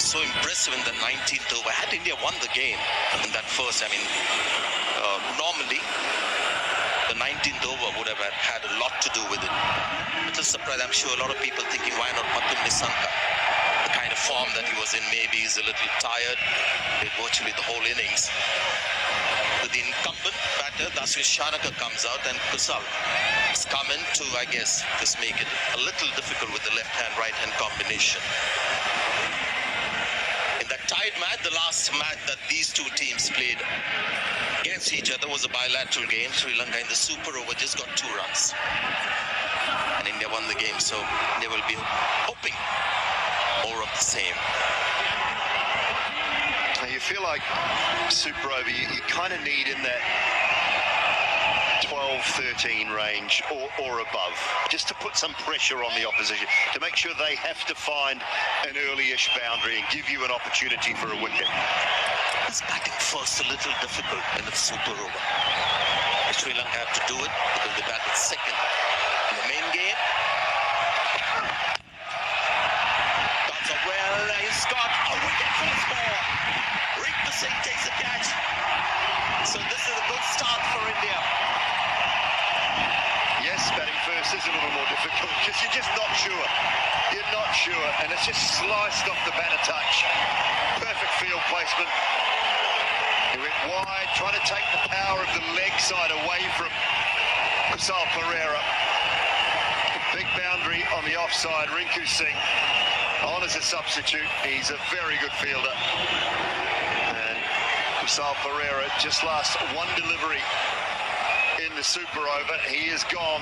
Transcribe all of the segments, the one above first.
was so impressive in the 19th over. Had India won the game in that first, normally the 19th over would have had a lot to do with it. Little surprise, I'm sure a lot of people thinking, why not Mathur Nissanka? The kind of form that he was in, maybe he's a little tired. Did virtually the whole innings. The incumbent batter, Dasun Shanaka, comes out, and Kusal has come in to, I guess, just make it a little difficult with the left-hand, right-hand combination. In that tied match, the last match that these two teams played against each other was a bilateral game. Sri Lanka in the super over just got 2 runs. And India won the game, so they will be hoping more of the same. You feel like super over, you kind of need in that 12-13 range or above, just to put some pressure on the opposition, to make sure they have to find an early-ish boundary and give you an opportunity for a wicket. It's batting first a little difficult in the super over. Sri Lanka have to do it because they batted second in the main game. That's a he's got a wicket first ball. Rinka Singh takes a catch. So this is a good start for India. Yes, batting first is a little more difficult because you're just not sure. You're not sure, and it's just sliced off the batter touch. Perfect field placement. He went wide, trying to take the power of the leg side away from Kusal Perera. Big boundary on the offside. Rinku Singh on as a substitute. He's a very good fielder. And Kusal Perera just last one delivery in the super over. He is gone.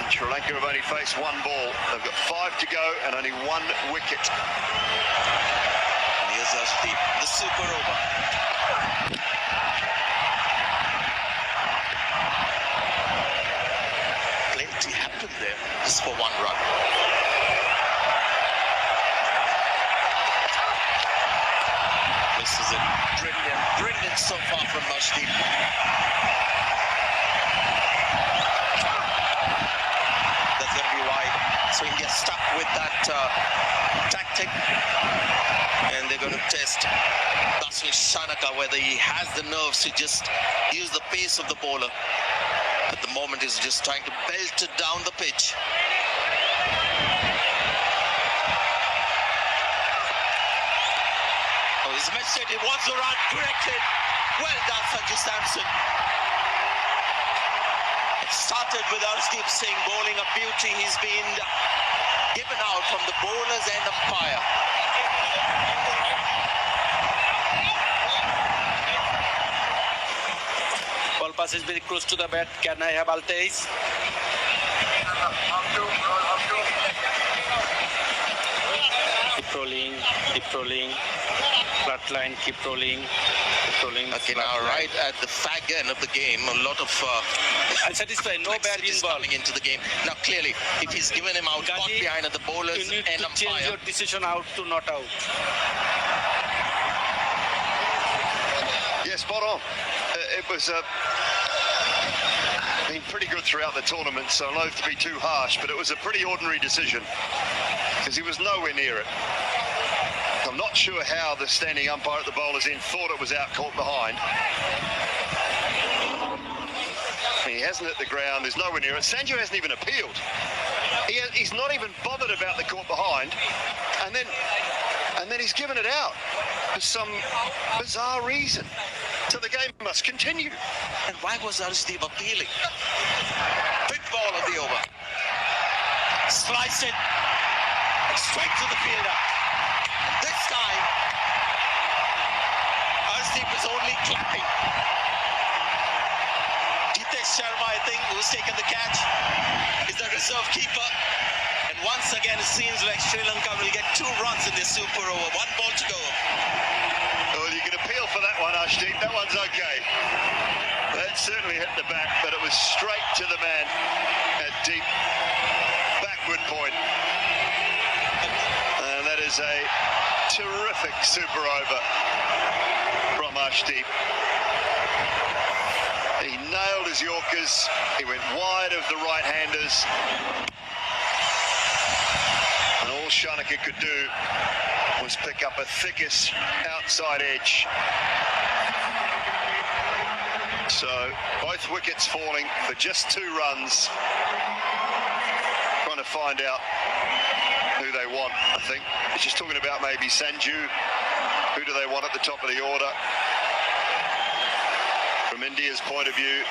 Sri Lanka have only faced 1 ball. They've got 5 to go and only 1 wicket. And here's Arshdeep, the super over. Plenty happened there, just for 1 run. This is a brilliant so far from Arshdeep. That's going to be wide. So India stuck with that tactic, and they're going to test Dasun Shanaka whether he has the nerves to just use the pace of the bowler. At the moment, he's just trying to belt it down the pitch. Oh, he's missed it. He wants the run corrected. Well done, Sanju Samson. It started with Arshdeep Singh bowling a beauty. He's been given out from the bowlers and umpire. Ball pass is very close to the bat. Can I have Alteis? Keep rolling. Flat line, keep rolling. Okay, now right at the fag end of the game, a lot of I'm satisfied, no bad in ball. coming into the game. Now clearly, if he's given him out caught behind at the bowlers You need and to change umpire. your decision out to not out. Yeah, spot on. It was been pretty good throughout the tournament, so I'm loath to be too harsh, but it was a pretty ordinary decision because he was nowhere near it. I'm not sure how the standing umpire at the bowler's end thought it was out caught behind. He hasn't hit the ground, there's nowhere near it. Sanju hasn't even appealed. He's not even bothered about the caught behind, and then he's given it out for some bizarre reason. So the game must continue. And why was Arshdeep appealing? Big ball of the over. Slice it straight to the fielder. And this time, Arshdeep is only clapping. Jitesh Sharma, I think, who's taken the catch, is the reserve keeper. And once again, it seems like Sri Lanka will get 2 runs in this super over. 1 ball to go. Well, you can appeal for that one, Arshdeep. That one's okay. That certainly hit the bat, but it was straight to the man at deep backward point. And that is a terrific super over from Arshdeep. He nailed his Yorkers. He went wide of the right-handers. And all Shanaka could do was pick up a thickest outside edge. So both wickets falling for just 2 runs. Trying to find out who they want, I think. It's just talking about maybe Sanju. Who do they want at the top of the order? From India's point of view,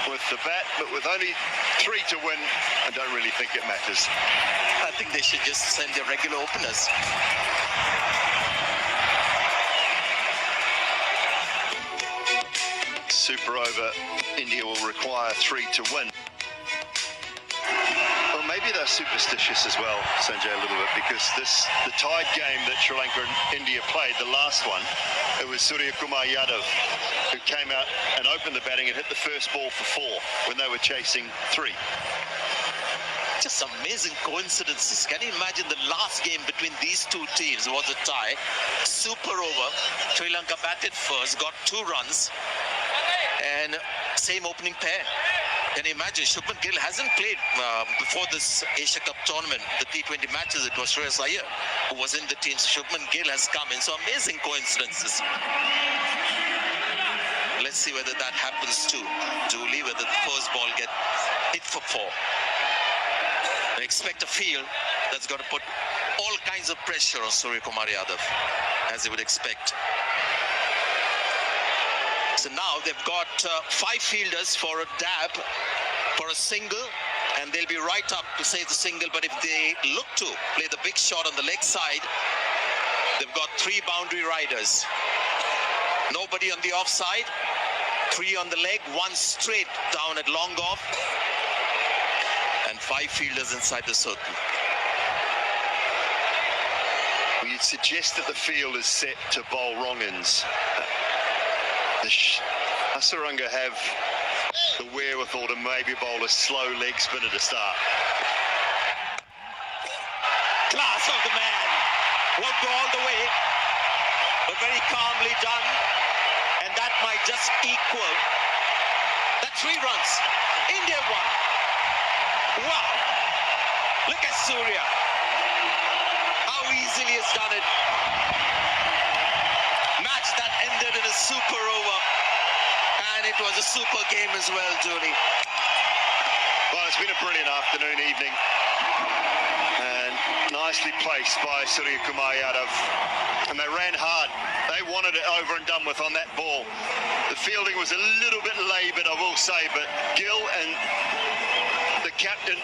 with the bat, but with only 3 to win, I don't really think it matters. I think they should just send their regular openers. Super over, India will require 3 to win. Well, maybe they're superstitious as well, Sanjay, a little bit, because the tied game that Sri Lanka and India played, the last one, it was Surya Kumar Yadav who came out and opened the batting and hit the first ball for 4 when they were chasing 3. Just amazing coincidences. Can you imagine the last game between these 2 teams was a tie? Super over. Sri Lanka batted first, got 2 runs, and same opening pair. Can you imagine? Shubman Gill hasn't played before this Asia Cup tournament, the T20 matches. It was Shreyas Iyer who was in the team. So Shubman Gill has come in. So amazing coincidences. Let's see whether that happens to Julie, whether the first ball get hit for 4. I expect a field that's got to put all kinds of pressure on Surya Kumar Yadav, as you would expect. So now they've got 5 fielders for a dab, for a single, and they'll be right up to save the single. But if they look to play the big shot on the leg side, they've got 3 boundary riders. Nobody on the offside, 3 on the leg, 1 straight down at long off, and 5 fielders inside the circle. We'd suggest that the field is set to bowl wrong-ins. The Hasaranga have the wherewithal to maybe bowl a slow leg spinner to start. Class of the man. Won't go all the way, but very calmly done. And that might just equal that 3 runs. India won. Wow. Look at Surya. How easily he's done it. Match that ended in a super over. And it was a super game as well, Julie. Well, it's been a brilliant afternoon, evening. And nicely placed by Surya Kumar Yadav. And they ran hard. They wanted it over and done with on that ball. The fielding was a little bit laboured, I will say, but Gill and the captain